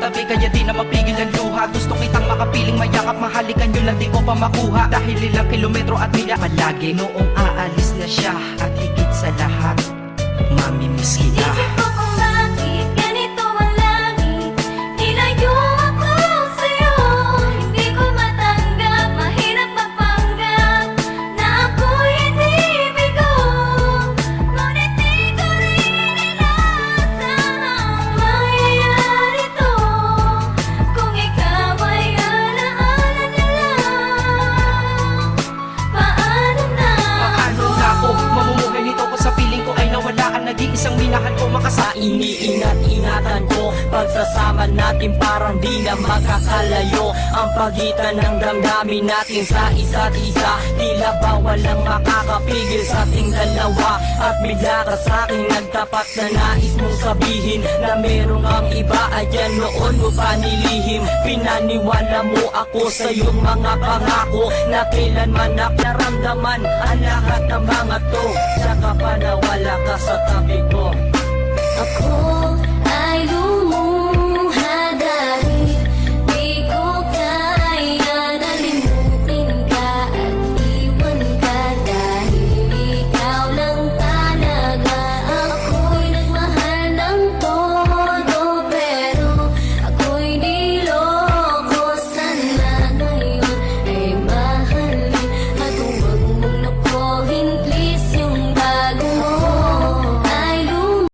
tabi, kaya di na mapigil ang luha. Gusto kitang makapiling, mayakap, mahalikan yun lang di ko pa makuha. Dahil ilang kilometro at milya palagi noong aalis na siya. At higit sa lahat, mamimiss kita. Isip ko kung bakit ganito ang langit. Nilayo ako sa'yo. Hindi ko matanggap, mahirap magpanggap na ako'y hindi bigo. Ngunit di ko rin inasahang mangyayari to. Kung ikaw ay alaala na lang, paano na Paano na ako mamumuhay nito ko sa piling ko ay nawala ang nag-iisang minahal ko makasama. Iniingat-ingatan ko pagsasama natin parang di na makakalayo. Ang pagitan ng damdamin natin sa isa't isa, tila ba walang makakapigil sa ating dalawa. At bigla ka sa'king nagtapat na nais mong sabihin na merong ang iba, ayan noon mo pa nilihim. Pinaniwala mo ako sa iyong mga pangako na kailanman naramdaman ang lahat ng mga to. Tsaka pa nawala ka sa tabi ko. ako?